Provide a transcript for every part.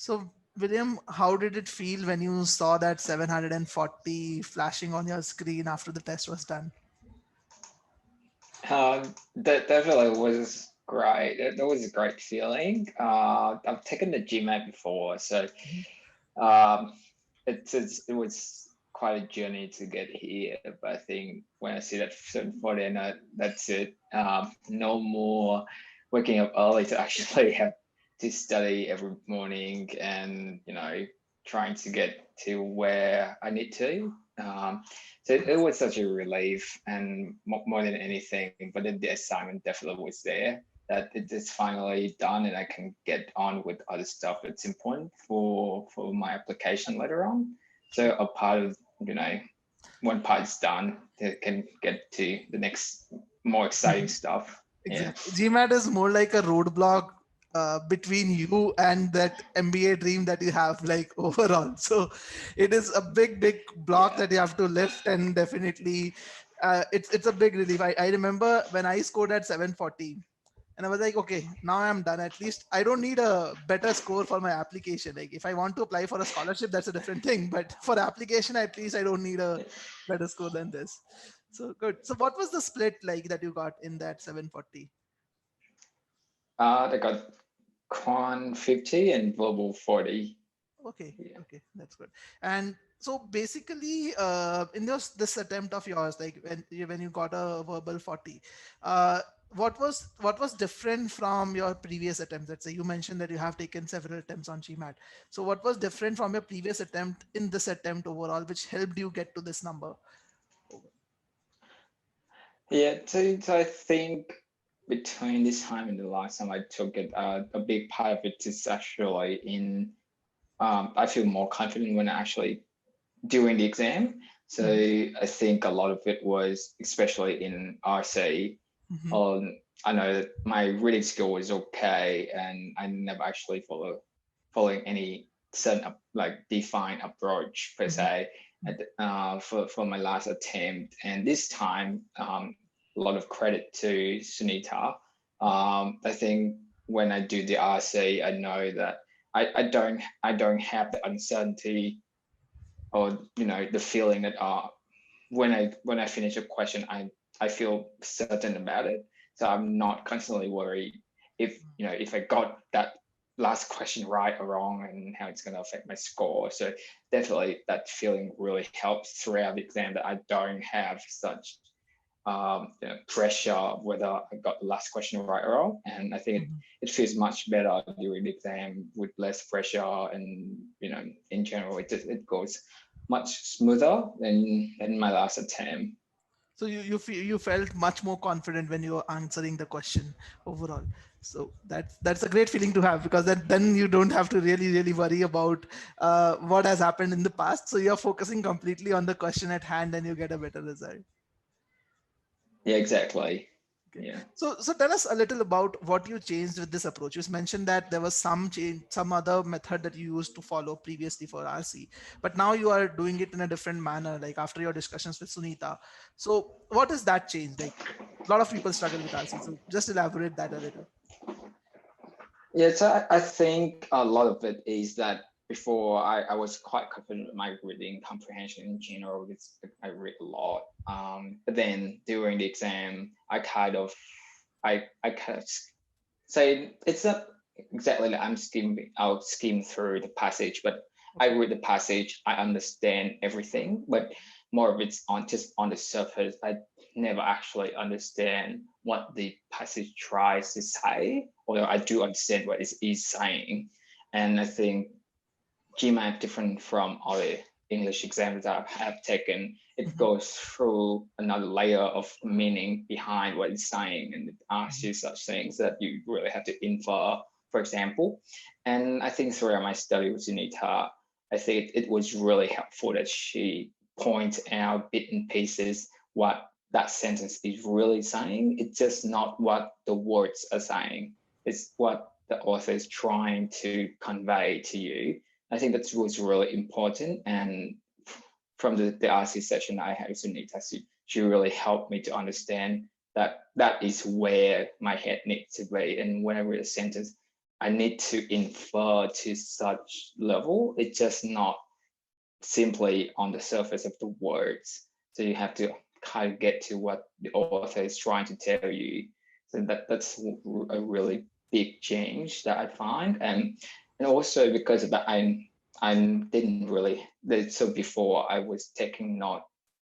So, William, how did it feel when you saw that 740 flashing on your screen after the test was done? That definitely was great. That was a great feeling. I've taken the GMAT before, so um, it was quite a journey to get here. But I think when I see that 740, and that's it. No more waking up early to actually have to study every morning, and trying to get to where I need to. So it was such a relief, and more than anything, but then the assignment definitely was there. That it is finally done, and I can get on with other stuff that's important for my application later on. So a part of one part's done, they can get to the next more exciting stuff. Yeah. Exactly. GMAT is more like a roadblock between you and that MBA dream that you have, like overall. So it is a big block Yeah. that you have to lift, and definitely it's a big relief. I remember when I scored at 740, and I was like, okay, now I'm done. At least I don't need a better score for my application. Like if I want to apply for a scholarship, that's a different thing. But for application, at least I don't need a better score than this. So good. So what was the split like that you got in that 740? They got Con 50 and Verbal 40. Okay, Yeah. okay, that's good. And so basically, in this attempt of yours, like when you got a verbal 40, uh, what was different from your previous attempts? Let's say you mentioned that you have taken several attempts on GMAT. So what was different from your previous attempt in this attempt overall, which helped you get to this number? Yeah, so I think between this time and the last time I took it, a big part of it is actually in I feel more confident when actually doing the exam. So Mhm, I think a lot of it was, especially in RC, mhm, on I know that my reading skill was okay, and I never actually following any certain like defined approach per mhm, se for my last attempt. And this time, a lot of credit to Sunita. I think when I do the RC, I know that I don't have the uncertainty, or the feeling that when I finish a question, I feel certain about it. So I'm not constantly worried if I got that last question right or wrong, and how it's going to affect my score. So definitely that feeling really helps throughout the exam, that I don't have such pressure whether I got the last question right or wrong. And I think mhm. it feels much better during the exam with less pressure, and in general it goes much smoother than my last attempt. So you felt much more confident when you were answering the question overall. So that's a great feeling to have, because then you don't have to really worry about what has happened in the past. So you're focusing completely on the question at hand, and you get a better result. Yeah, exactly. Okay. Yeah. So tell us a little about what you changed with this approach. You mentioned that there was some change, some other method that you used to follow previously for RC, but now you are doing it in a different manner, like after your discussions with Sunita. So what is that change? Like a lot of people struggle with RC. So just elaborate that a little. Yeah, so I think a lot of it is that before I was quite confident with my reading comprehension in general, because I read a lot. But then during the exam, I kind of say it's not exactly like I'll skim through the passage, but I Okay. read the passage, I understand everything, but more of it's on just on the surface. I never actually understand what the passage tries to say, although I do understand what it is saying. And I think GMAT, different from other English exams that I have taken, it Mhm, goes through another layer of meaning behind what it's saying, and it asks mhm, you such things that you really have to infer, for example. And I think throughout my study with Sunita, I think it was really helpful that she points out bit and pieces what that sentence is really saying. It's just not what the words are saying. It's what the author is trying to convey to you. I think that was really important. And from the RC session I had with Sunita, she really helped me to understand that that is where my head needs to be. And when I read a sentence, I need to infer to such level. It's just not simply on the surface of the words. So you have to kind of get to what the author is trying to tell you. So that's a really big change that I find, and also because of that, I didn't really. So before I was taking note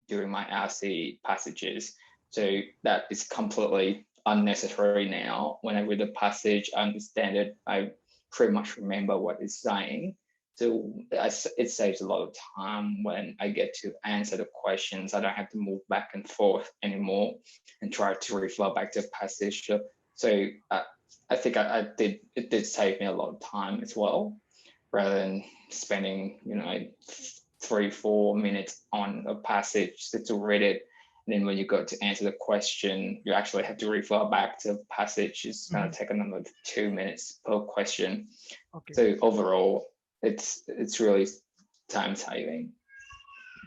during my RC passages, so that is completely unnecessary now. When I read the passage, I understand it. I pretty much remember what it's saying. So it saves a lot of time when I get to answer the questions. I don't have to move back and forth anymore and try to refer back to the passage. So I think it did save me a lot of time as well, rather than spending 3-4 minutes on a passage to read it. And then when you go to answer the question, you actually have to refer back to the passage. It's going to take another 2 minutes per question. Okay. So overall, it's really time saving.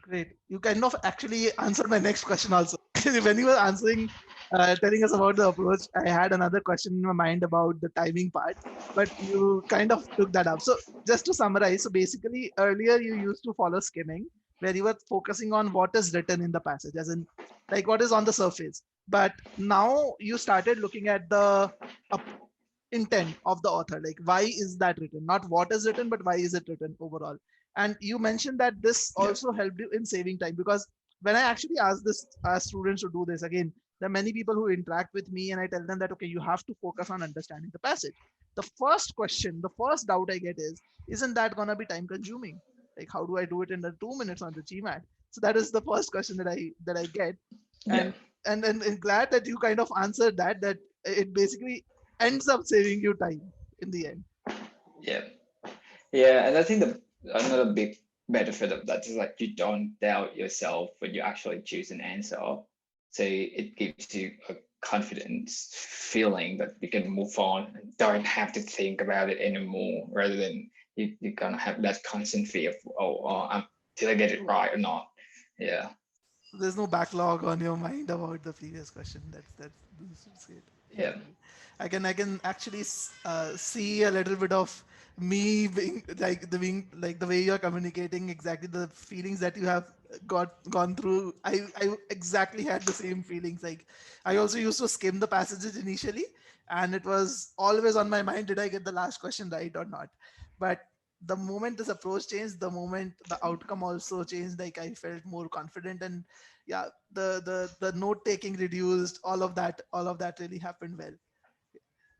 Great. You kind of actually answered my next question also. When you were answering, telling us about the approach, I had another question in my mind about the timing part, but you kind of took that up. So just to summarize, so basically earlier you used to follow skimming, where you were focusing on what is written in the passage, as in like what is on the surface. But now you started looking at the intent of the author, like why is that written, not what is written, but why is it written overall. And you mentioned that this also helped you in saving time, because when I actually ask this students to do this, again, there are many people who interact with me and I tell them that okay, you have to focus on understanding the passage. The first question, the first doubt I get is, isn't that going to be time consuming? Like how do I do it in the 2 minutes on the GMAT? So that is the first question that I get. And and glad that you kind of answered that it basically ends up saving you time in the end. Yeah, and I think another big benefit of that is like you don't doubt yourself when you actually choose an answer. So it gives you a confidence feeling that you can move on and don't have to think about it anymore, rather than you're gonna have that constant fear of did I get it right or not? Yeah. There's no backlog on your mind about the previous question. That's great. Yeah. I can actually see a little bit of me being like the way you're communicating, exactly the feelings that you have gone through. I exactly had the same feelings. Like I also used to skim the passages initially, and it was always on my mind, did I get the last question right or not? But the moment this approach changed, the moment the outcome also changed, like I felt more confident. And yeah, the note taking reduced, all of that really happened well.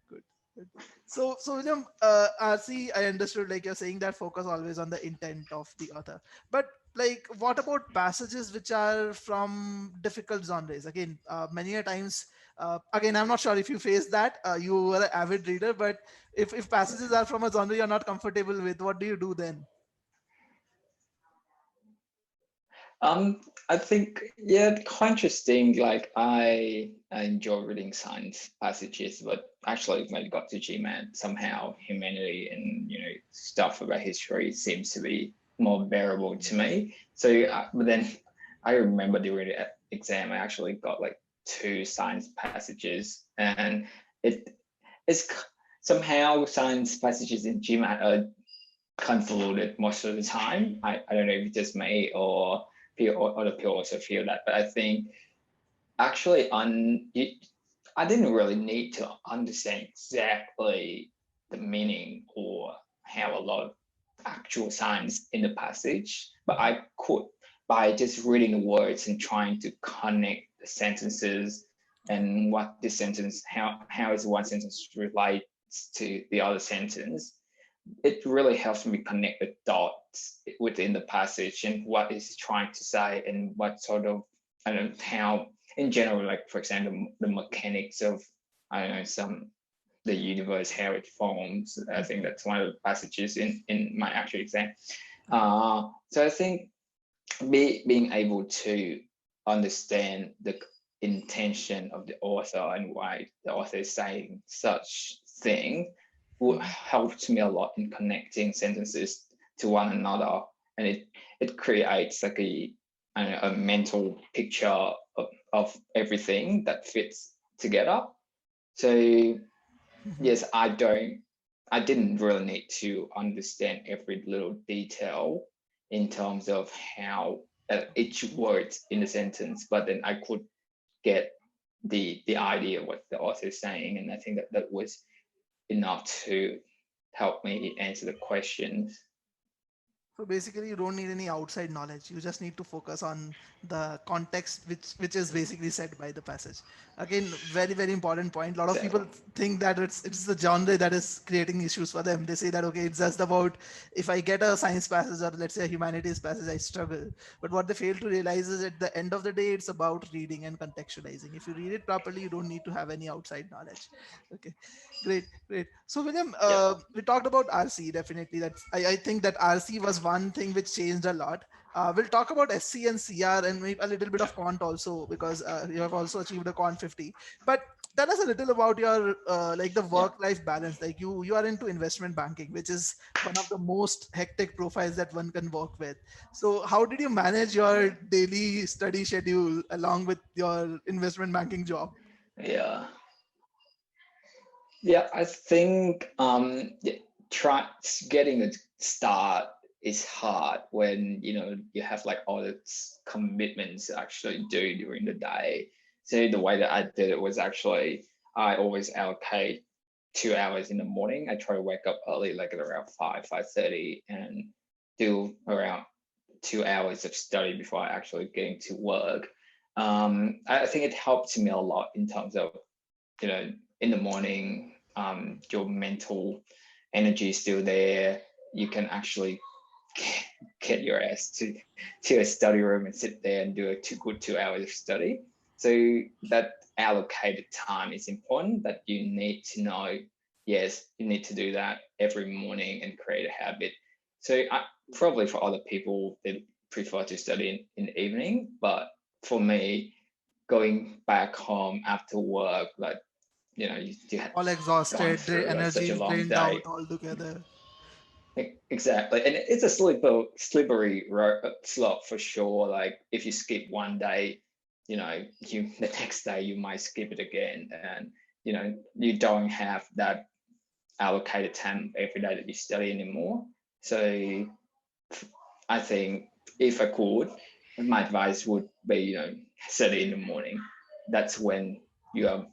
Good. Good. So William, RC, I understood, like you're saying that focus always on the intent of the author. But like, what about passages which are from difficult genres? Again, many a times, again, I'm not sure if you face that. You were an avid reader, but if passages are from a genre you're not comfortable with, what do you do then? I think, yeah, quite interesting. Like I enjoy reading science passages, but actually when it got to GMAT, somehow humanity and stuff about history seems to be more bearable to me. So, but then I remember during the exam, I actually got like 2 science passages, and it's somehow science passages in GMAT are convoluted most of the time. I don't know if it's just me or other people also feel that, but I think actually I didn't really need to understand exactly the meaning or how a lot of actual science in the passage, but I could, by just reading the words and trying to connect the sentences and what the sentence, how is one sentence relates to the other sentence, it really helps me connect the dots within the passage and what is trying to say and what sort of, I don't know, how in general, like for example, the mechanics of, I don't know, the universe, how it forms. I think that's one of the passages in my actual exam. So I think being able to understand the intention of the author and why the author is saying such thing helped me a lot in connecting sentences to one another, and it creates like a mental picture of everything that fits together. So yes, I don't I didn't really need to understand every little detail in terms of how each word in the sentence, but then I could get the idea of what the author is saying, and I think that that was enough to help me answer the questions. So basically, you don't need any outside knowledge. You just need to focus on the context, which is basically said by the passage. Again, very important point. A lot of Exactly. people think that it's the genre that is creating issues for them. They say that okay, it's just about if I get a science passage or let's say a humanities passage, I struggle. But what they fail to realize is at the end of the day, it's about reading and contextualizing. If you read it properly, you don't need to have any outside knowledge. Okay, great. So William, Yep. we talked about RC. Definitely, I think that RC was one thing which changed a lot. We'll talk about SC and CR and maybe a little bit of quant also because you have also achieved a quant 50. But tell us a little about your like the Yeah. work-life balance. Like you are into investment banking, which is one of the most hectic profiles that one can work with. So how did you manage your daily study schedule along with your investment banking job? Yeah. Yeah, I think yeah, try getting a start is hard when you have like all these commitments to actually do during the day. So the way that I did it was actually I always allocate 2 hours in the morning. I try to wake up early, like at around 5:30, and do around 2 hours of study before I actually getting to work. I think it helped me a lot in terms of you know, in the morning, your mental energy is still there. You can actually get your ass to a study room and sit there and do a good 2 hours of study. So that allocated time is important, but you need to know, yes, you need to do that every morning and create a habit. So probably for other people, they prefer to study in the evening, but for me, going back home after work, like you had All gone exhausted, through like energy such a is long drained out day. altogether. Exactly, and it's a slippery slope for sure. Like if you skip one day, you the next day you might skip it again, and you don't have that allocated time every day that you study anymore. So I think if I could, my advice would be study in the morning. That's when you are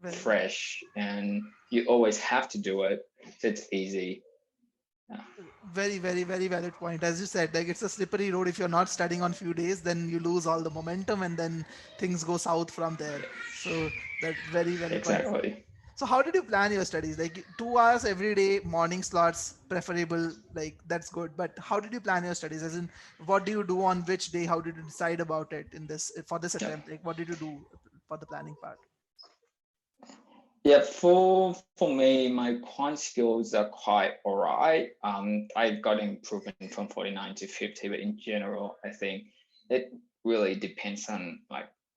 Very, fresh and you always have to do it, so it's easy. Yeah, very valid point. As you said, like it's a slippery road. If you're not studying on few days, then you lose all the momentum, and then things go south from there. So that very valid point. exactly. So how did you plan your studies? Like 2 hours every day, morning slots preferable. Like that's good. But how did you plan your studies? As in, what do you do on which day? How did you decide about it in this for this Yeah. attempt? Like what did you do for the planning part? Yeah, for me, my quant skills are quite all right. I got improvement from 49 to 50, but in general, I think it really depends on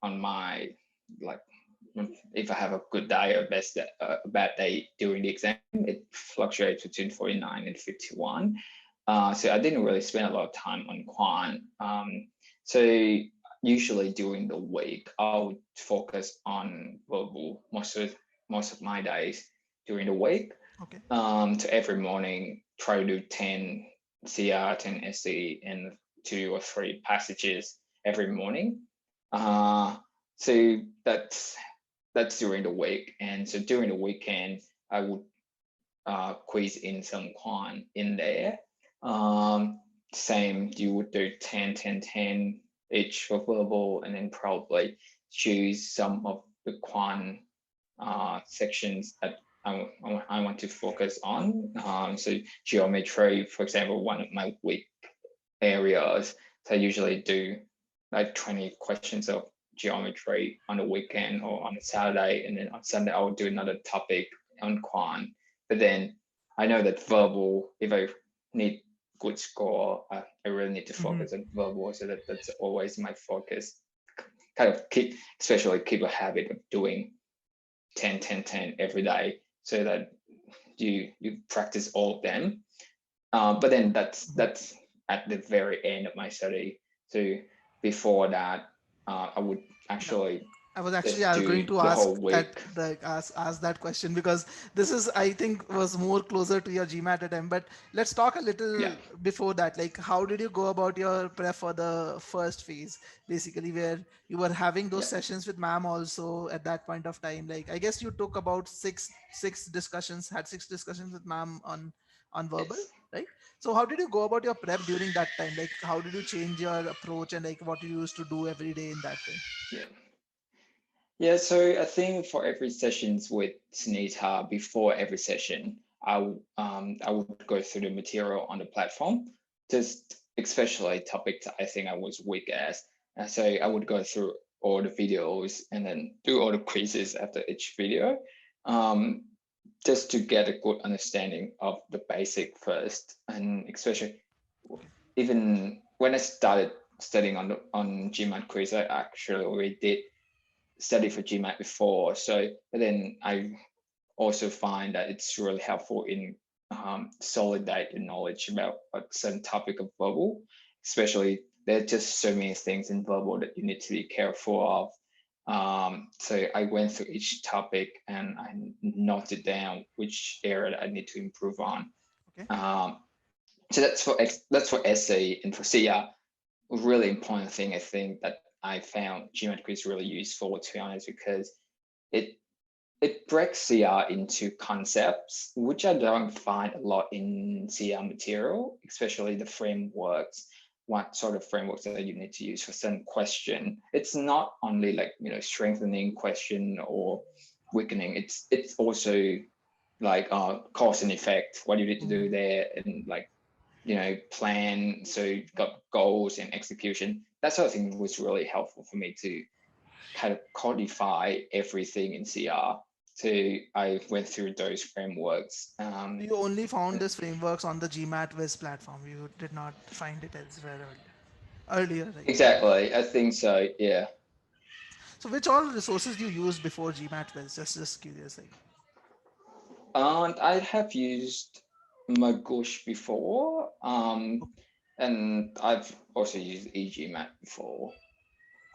on my like if I have a good day or a bad day during the exam. It fluctuates between 49 and 51. So I didn't really spend a lot of time on quant. So usually during the week, I would focus on verbal most of my days during the week. Okay. So every morning, try to do 10 CR, 10 SE, and 2 or 3 passages every morning. So that's during the week, and so during the weekend, I would quiz in some quant in there. Same, you would do 10, 10, 10 each for verbal, and then probably choose some of the quant sections that I want to focus on. So geometry, for example, one of my weak areas. So I usually do like 20 questions of geometry on the weekend or on a Saturday, and then on Sunday I will do another topic on quant. But then I know that verbal, if I need good score, I really need to Mm-hmm. focus on verbal. So that's always my focus. Kind of especially keep a habit of doing 10, 10, 10 every day, so that you practice all of them. But then that's at the very end of my study. So before that, I would Yeah. actually I was actually just going do to the ask whole that, week. like, ask that question, because this is, I think, was more closer to your GMAT attempt. But let's talk a Yeah. little before that. Like, how did you go about your prep for the first phase, basically, where you were having those Yeah. sessions with ma'am also at that point of time? Like, I guess you took about had six discussions with ma'am on verbal, Yes. right? So how did you go about your prep during that time? Like, how did you change your approach, and like what you used to do every day in that time? Yeah. Yeah, so I think for every sessions with Sunita, before every session, I would go through the material on the platform, just especially topics I think I was weak at. And so I would go through all the videos and then do all the quizzes after each video, um, just to get a good understanding of the basic first, and especially even when I started studying on GMAT quiz, I actually already did study for GMAT before. So, but then I also find that it's really helpful in solidate your knowledge about a certain topic of verbal, especially there are just so many things in verbal that you need to be careful of. So I went through each topic and I noted down which area I need to improve on. Okay. Um, so that's for essay and for CR. A really important thing I think that I found GMAT quiz really useful, to be honest, because it it breaks CR into concepts, which I don't find a lot in CR material, especially the frameworks, what sort of frameworks that you need to use for certain question. It's not only like, strengthening question or weakening. It's also like cause and effect, what you need to do Mm. there, and like, plan. So you've got goals and execution. That sort of thing was really helpful for me to kind of codify everything in CR. So I went through those frameworks. You only found this frameworks on the GMAT Viz platform. You did not find it elsewhere earlier, right? Exactly, I think so. Yeah, So which all resources you used before GMAT Viz? Just curious, like. and I have used Magoosh before, and I've also used EGMAT before.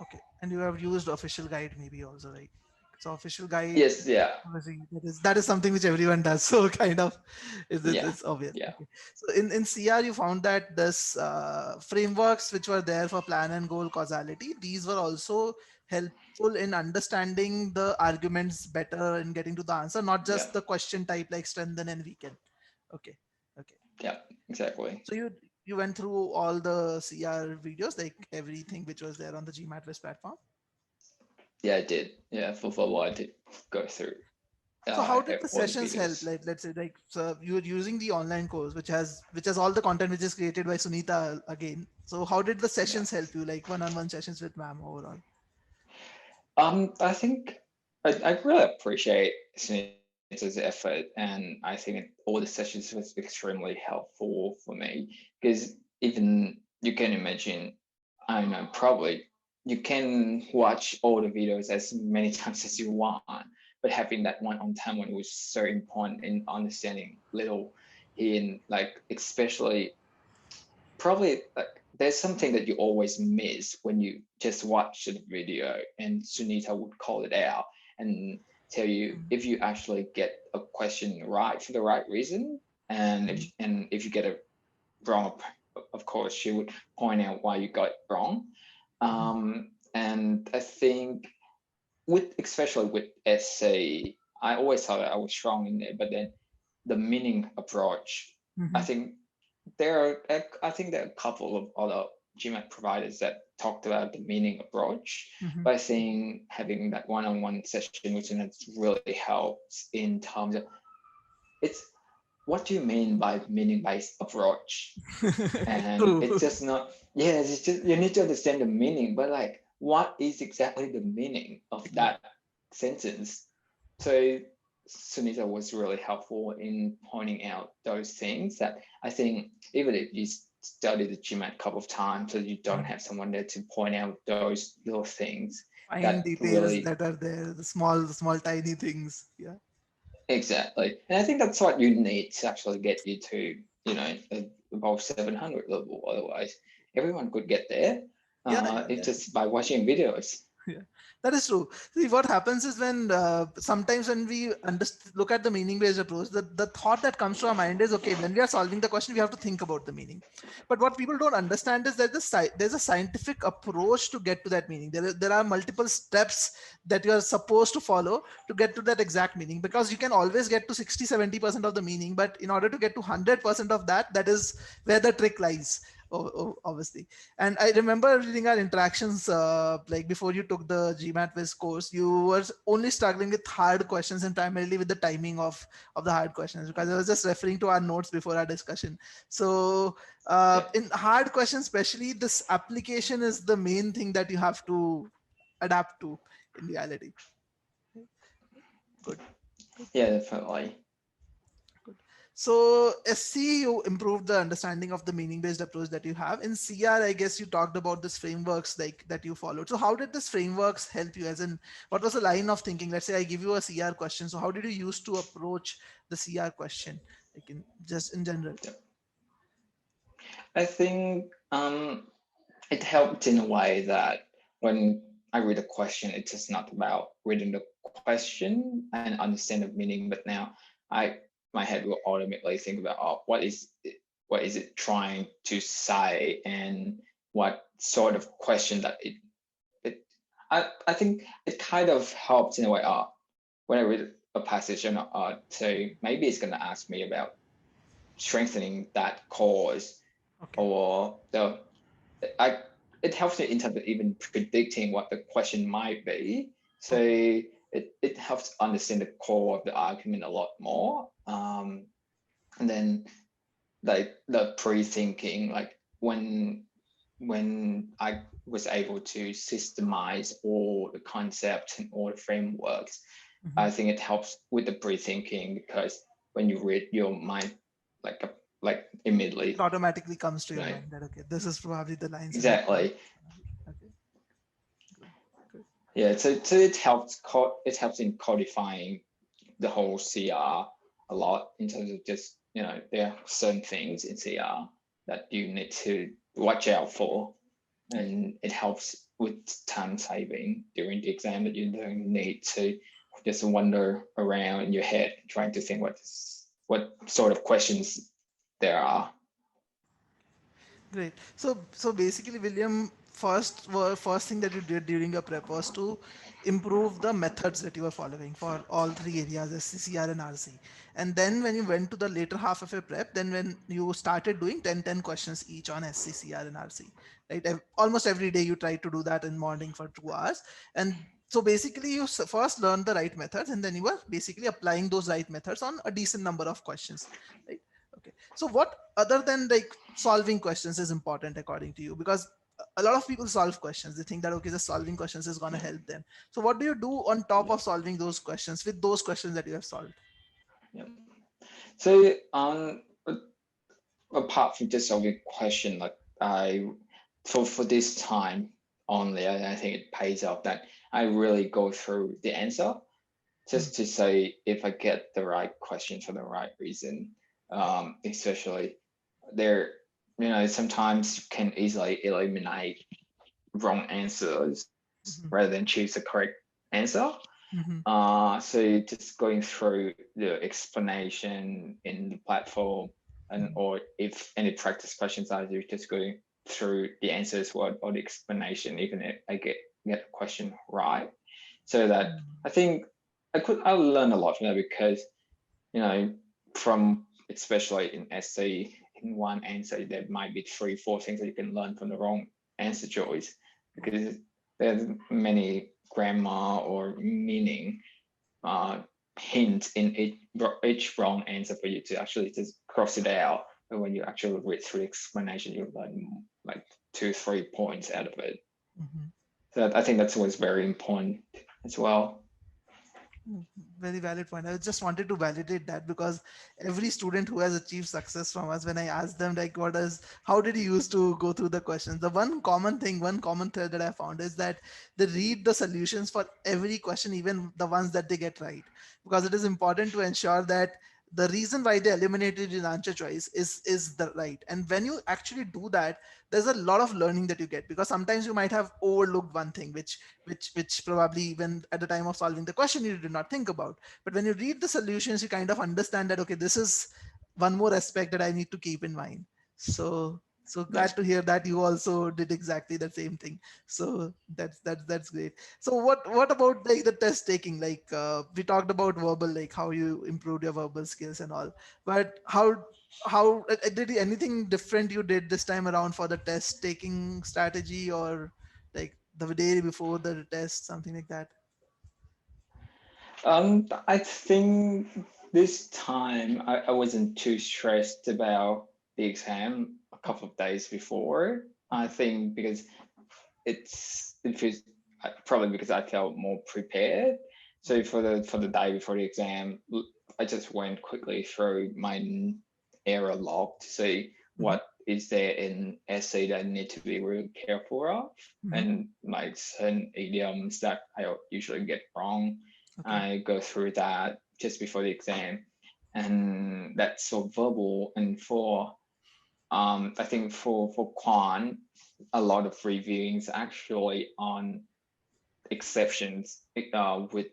Okay, and you have used official guide maybe also, right? So official guide, Yes, yeah, obviously that is something which everyone does. So kind of, yeah, it's obvious. yeah, Okay. So in CR you found that this frameworks which were there for plan and goal causality, these were also helpful in understanding the arguments better in getting to the answer, not yeah, just the question type like strengthen and weaken. Okay. Okay. yeah, exactly. So you went through all the CR videos, like everything which was there on the GMAT platform. Yeah, I did. Yeah, for what I did go through So how did the all the sessions help? videos. Like, let's say, like, so you're using the online course, which has all the content which is created by Sunita again. So how did the Yeah. sessions help you? Like one-on-one sessions with ma'am overall. I think I really appreciate Sunita's effort, and I think all the sessions was extremely helpful for me, because even you can imagine, I don't know, probably you can watch all the videos as many times as you want, but having that one was so important in understanding little in, like, especially probably like there's something that you always miss when you just watch the video, and Sunita would call it out and tell you Mm, if you actually get a question right for the right reason, and mm, if you get it wrong, of course she would point out why you got it wrong. mm, And I think with, especially with essay, I always thought that I was strong in it, but then the meaning approach, I mhm, think I think there are a couple of other GMAT providers that talked about the meaning approach, mhm, but I think having that one-on-one session with them really helps in terms of it's what do you mean by meaning-based approach? And True. it's just not, yeah, it's just you need to understand the meaning, but like what is exactly the meaning of Yeah. that sentence? So Sunita was really helpful in pointing out those things that I think even if you study the GMAT a couple of times, so you don't Mm. have someone there to point out those little things Fine that details really, that are there, the small, tiny things. Yeah. exactly. And I think that's what you need to actually get you to, above 700 level. Otherwise, everyone could get there. Yeah. It's Yeah. just by watching videos. Yeah, that is true. See, what happens is when sometimes when we look at the meaning-based approach, the thought that comes to our mind is, okay, when we are solving the question, we have to think about the meaning. But what people don't understand is that there's a scientific approach to get to that meaning. There are multiple steps that you are supposed to follow to get to that exact meaning, because you can always get to 60-70% of the meaning, but in order to get to 100% of that, that is where the trick lies, obviously. And I remember reading our interactions, like before you took the GMAT Viz course, you were only struggling with hard questions and primarily with the timing of the hard questions, because I was just referring to our notes before our discussion. So Yeah. in hard questions, especially, this application is the main thing that you have to adapt to in reality. Good. Good. Yeah, definitely. Good. So SC, you improved the understanding of the meaning-based approach that you have. In CR, I guess you talked about this frameworks like that you followed. So how did this frameworks help you? As in, what was the line of thinking? Let's say I give you a CR question. So how did you use to approach the CR question, like in just in general? I think it helped in a way that when I read a question, it's just not about reading the question and understand the meaning, but now I my head will automatically think about, oh, what is it trying to say, and what sort of question that it I think it kind of helps in a way. When I read a passage, and so maybe it's going to ask me about strengthening that cause, Okay. or I it helps me in terms of even predicting what the question might be. So Okay. it helps understand the core of the argument a lot more. And then like the pre-thinking, like when I was able to systemize all the concepts and all the frameworks, I Mhm. think it helps with the pre-thinking, because when you read, your mind like like It immediately, automatically comes to you your know, mind that, okay, this is probably the lines in which exactly. okay, good, good. Yeah, so it helps in codifying the whole CR a lot, in terms of just, there are certain things in CR that you need to watch out for, and it helps with time saving during the exam, that you don't need to just wander around in your head trying to think what sort of questions there are. Great. So basically, William, first thing that you did during your prep was to improve the methods that you were following for all three areas, SCCR and RC. And then when you went to the later half of your prep, then when you started doing 10 questions each on SCCR and RC, right? Almost every day you tried to do that in morning for 2 hours. And so basically you first learned the right methods, and then you were basically applying those right methods on a decent number of questions, right? Okay. So what other than like solving questions is important according to you? Because a lot of people solve questions. They think that, okay, just solving questions is going to help them. So what do you do on top Yeah, of solving those questions with those questions that you have solved? yeah. So apart from just solving question, like I for this time only, I think it pays off that I really go through the answer, Hmm. just to say if I get the right question for the right reason. Especially there, sometimes you can easily eliminate wrong answers rather Hmm. than choose the correct answer. Hmm. So just going through the explanation in the platform, and Hmm. or if any practice questions I do, just going through the answers, or the explanation, even if I get the question right, so that I think I learn a lot from that, because you know from, especially in SC, in one answer there might be 3 4 things that you can learn from the wrong answer choice, because there's many grammar or meaning uh, hint in each wrong answer for you to actually just cross it out. And when you actually read through the explanation, you learn like 2 3 points out of it. Hmm. So I think that's what's very important as well. Very valid point. I just wanted to validate that, because every student who has achieved success from us, when I ask them like, how did you used to go through the questions? The one common thread that I found is that they read the solutions for every question, even the ones that they get right, because it is important to ensure that the reason why they eliminated in answer choice is the right. And when you actually do that, there's a lot of learning that you get, because sometimes you might have overlooked one thing which probably when at the time of solving the question you did not think about. But when you read the solutions, you kind of understand that okay, this is one more aspect that I need to keep in mind. So That's glad to hear that you also did exactly the same thing. So that's great. So what about like the test taking? Like we talked about verbal, like how you improved your verbal skills and all. But how did anything different you did this time around for the test taking strategy, or like the day before the test, something like that? I think this time I wasn't too stressed about the exam a couple of days before. I think because it feels probably because I felt more prepared. So for the day before the exam, I just went quickly through my error log to see Mm-hmm. what is there in SE that I need to be really careful of, Mm-hmm. and like certain idioms that I usually get wrong. Okay. I go through that just before the exam, and that's so verbal. And for I think for Quan, a lot of reviewings actually on exceptions with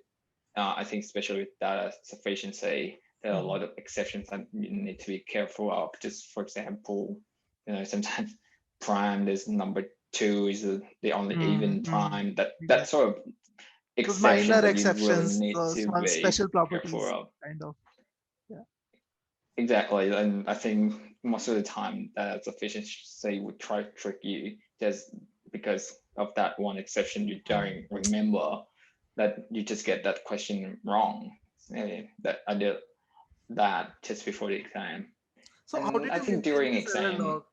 I think especially with data sufficiency, there are a Mm-hmm. lot of exceptions that you need to be careful of. Just for example, sometimes prime is number two is the only even Mm-hmm. prime. That Exactly. sort of Those exception minor that you really exceptions, need those to small be special careful properties, of. kind of. Yeah. Exactly, and I think most of the time that efficiency would try to trick you just because of that one exception you don't remember, that you just get that question wrong. That I did that just before the exam, So how and did I you think maintain during this error exam, log?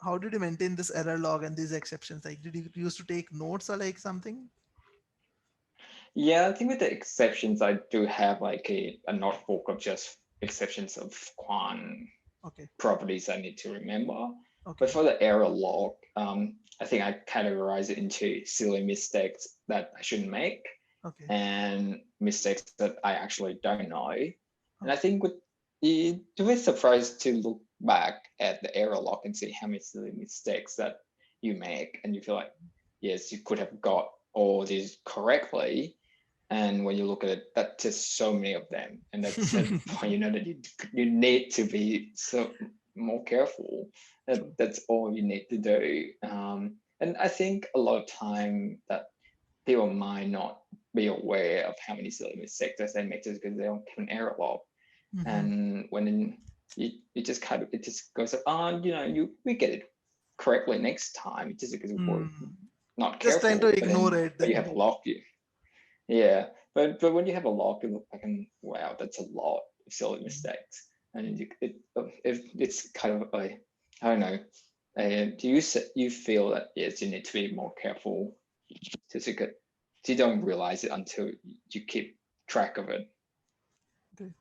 How did you maintain this error log and these exceptions? Like, did you used to take notes or like something? yeah, I think with the exceptions, I do have like a notebook of just exceptions of quant Okay. properties I need to remember. But Okay. for the error log, I think I categorize it into silly mistakes that I shouldn't make Okay. and mistakes that I actually don't know. And I Okay. think you do be surprised to look back at the error log and see how many silly mistakes that you make, and you feel like, yes, you could have got all these correctly. And when you look at it, that's just so many of them, and that's at the point that you need to be so more careful. True. That's all you need to do. And I think a lot of time that people might not be aware of how many silly mistakes they make just because they don't keep an error log. Hmm. And when you just kind of it just goes on, we get it correctly next time, just because we're Hmm. not Just trying to careful. But ignore then it. but you have Then. a log, yeah, but when you have a log, you look like, wow, that's a lot of silly mistakes, and if it's kind of a, I don't know, do you feel that yes, you need to be more careful to get, you don't realize it until you keep track of it. Okay.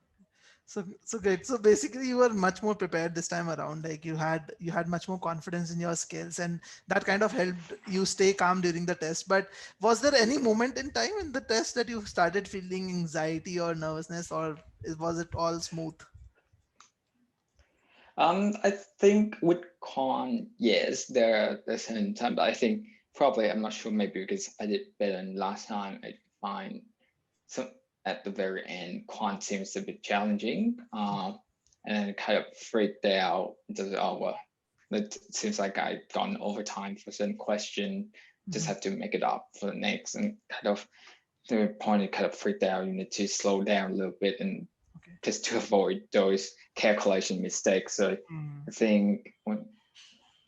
So great. So basically, you were much more prepared this time around. Like you had much more confidence in your skills, and that kind of helped you stay calm during the test. But was there any moment in time in the test that you started feeling anxiety or nervousness, or was it all smooth? I think with con, yes, there's certain time, but I think probably I'm not sure, maybe because I did better than last time. I find some at the very end, quant seems a bit challenging, and then kind of freaked out. Just, oh well, it seems like I've gone overtime for a certain question. Just Mhm. have to make it up for the next, and kind of the point it kind of freaked out. You need to slow down a little bit and Okay. just to avoid those calculation mistakes. So Mm. I think when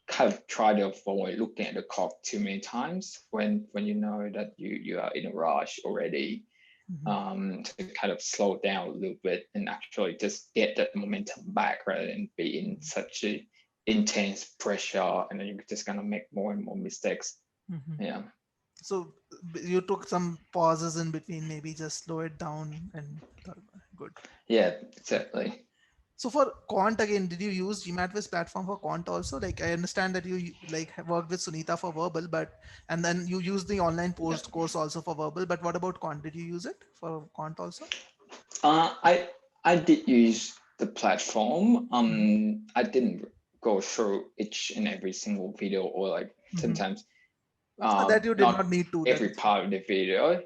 kind of try to avoid looking at the clock too many times when you know that you are in a rush already, Mhm. to kind of slow down a little bit and actually just get that momentum back rather than be in such a intense pressure, and then you're just gonna make more and more mistakes. Mhm. Yeah, So you took some pauses in between, maybe just slow it down and good. yeah, exactly. So for quant again, did you use GMATWIZ platform for quant also? Like I understand that you like have worked with Sunita for verbal, but and then you use the online Yeah. post course also for verbal. But what about quant? Did you use it for quant also? I did use the platform. I didn't go through each and every single video, or like sometimes That you did not not need to. every That's part of the video.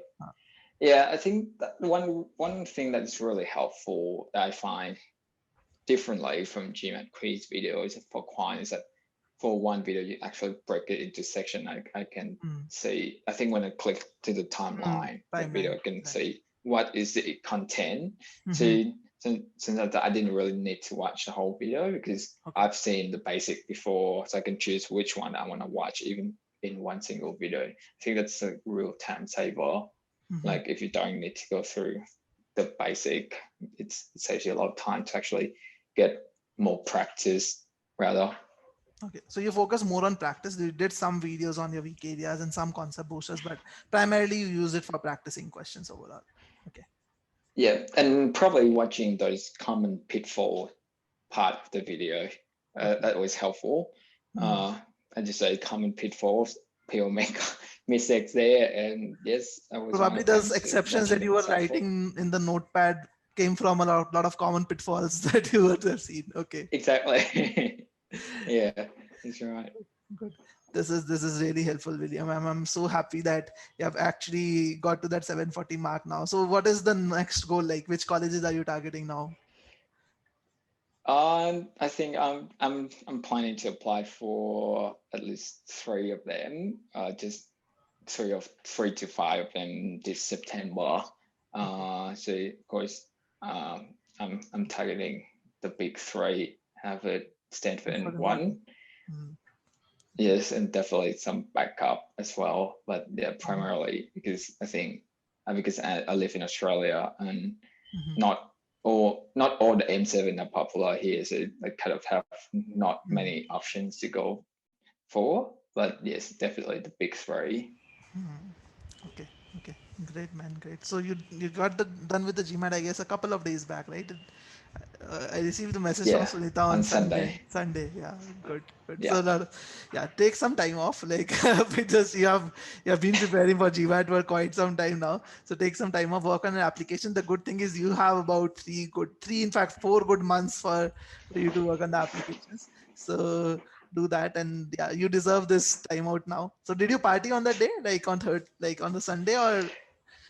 Yeah, I think that one thing that's really helpful that I find differently from GMAT quiz videos for Quine is that for one video you actually break it into section. I can see. I think when I click to the timeline, the video, I can see what is the content. So since I didn't really need to watch the whole video because I've seen the basic before, so I can choose which one I want to watch even in one single video. I think that's a real time saver. Like if you don't need to go through the basic, it saves you a lot of time to actually get more practice rather. Okay, so you focus more on practice. You did some videos on your weak areas and some concept boosters, but primarily you use it for practicing questions overall. Okay. Yeah, and probably watching those common pitfall part of the video, that was helpful. I just say common pitfalls, people make mistakes there, and yes, I was probably those exceptions that you were writing in the notepad came from a lot of common pitfalls that you would have seen. Okay. Exactly. Yeah, that's right. Good. This is really helpful, William. I'm so happy that you have actually got to that 740 mark now. So what is the next goal like? Which colleges are you targeting now? I think I'm planning to apply for at least 3 of them. Just 3 to 5 of them this September. So of course, I'm targeting the big 3: Harvard, Stanford, and one. Yes, and definitely some backup as well. But yeah, primarily because I think because I live in Australia and not all the M7 are popular here, so I kind of have not many options to go for. But yes, definitely the big 3. Okay, great, man, great. So you got done with the GMAT, I guess, a couple of days back, right? I received a message from Sunita on Sunday. Yeah, good. Yeah. So take some time off. Like because you have been preparing for GMAT for quite some time now. So take some time off, work on an application. The good thing is you have about 4 good months for you to work on the applications. So do that, and yeah, you deserve this time out now. So did you party on that day, like on the Sunday, or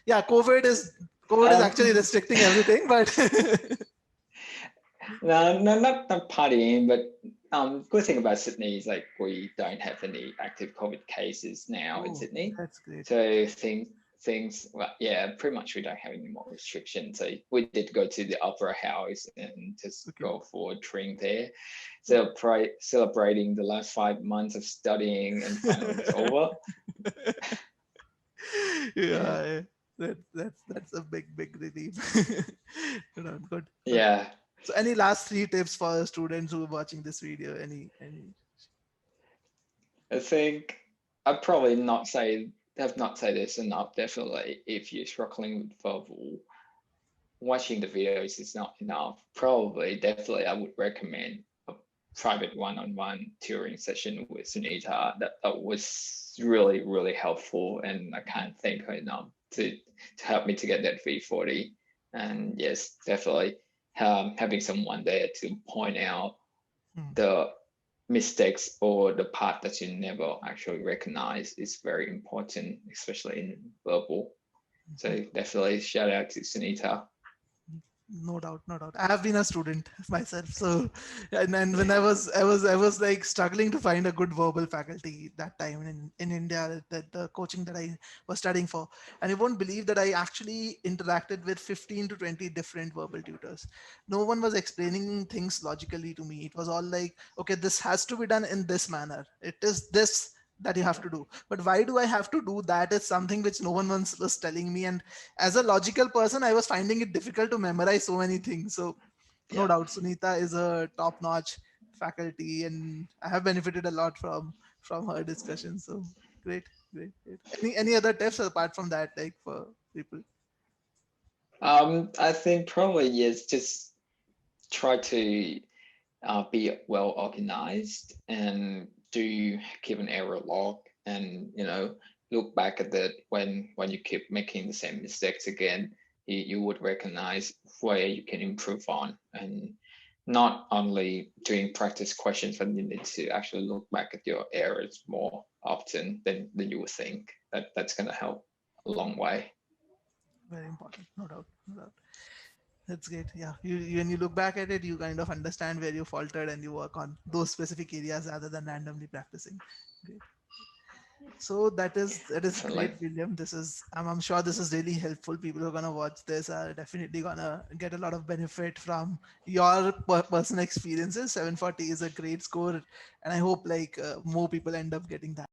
yeah, COVID is actually restricting everything, but no, not partying, but good thing about Sydney is like we don't have any active COVID cases now in Sydney. That's great. So things, well, yeah, pretty much we don't have any more restrictions. So we did go to the Opera House and just go for a drink there, celebrating the last 5 months of studying, and finally it's over. Yeah. That's a big relief. Good. Yeah. So any last 3 tips for students who are watching this video? Any? I think I'd probably have not said this enough. Definitely, if you're struggling with verbal, watching the videos is not enough. Definitely, I would recommend a private one-on-one tutoring session with Sunita. That was really, really helpful, and I can't thank her enough to help me to get that V40. And yes, definitely having someone there to point out the mistakes or the part that you never actually recognize is very important, especially in verbal. So definitely shout out to Sunita. No doubt. I have been a student myself, so and when I was like struggling to find a good verbal faculty that time in India, that the coaching that I was studying for, and you won't believe that I actually interacted with 15 to 20 different verbal tutors. No one was explaining things logically to me. It was all like, okay, this has to be done in this manner. It is this that you have to do, but why do I have to do that is something which no one once was telling me. And as a logical person, I was finding it difficult to memorize so many things. So no doubt Sunita is a top-notch faculty, and I have benefited a lot from her discussion. So great. Any other tips apart from that, like for people? I think probably yes, just try to be well organized and do keep an error log, and look back at that when you keep making the same mistakes again, you would recognize where you can improve on. And not only doing practice questions, but you need to actually look back at your errors more often than you would think. That's going to help a long way. Very important, no doubt, no doubt. That's great. Yeah, when you look back at it, you kind of understand where you faltered and you work on those specific areas rather than randomly practicing. Great. So that is great, Definitely. William. I'm sure this is really helpful. People who are gonna watch this are definitely gonna get a lot of benefit from your personal experiences. 740 is a great score, and I hope like more people end up getting that.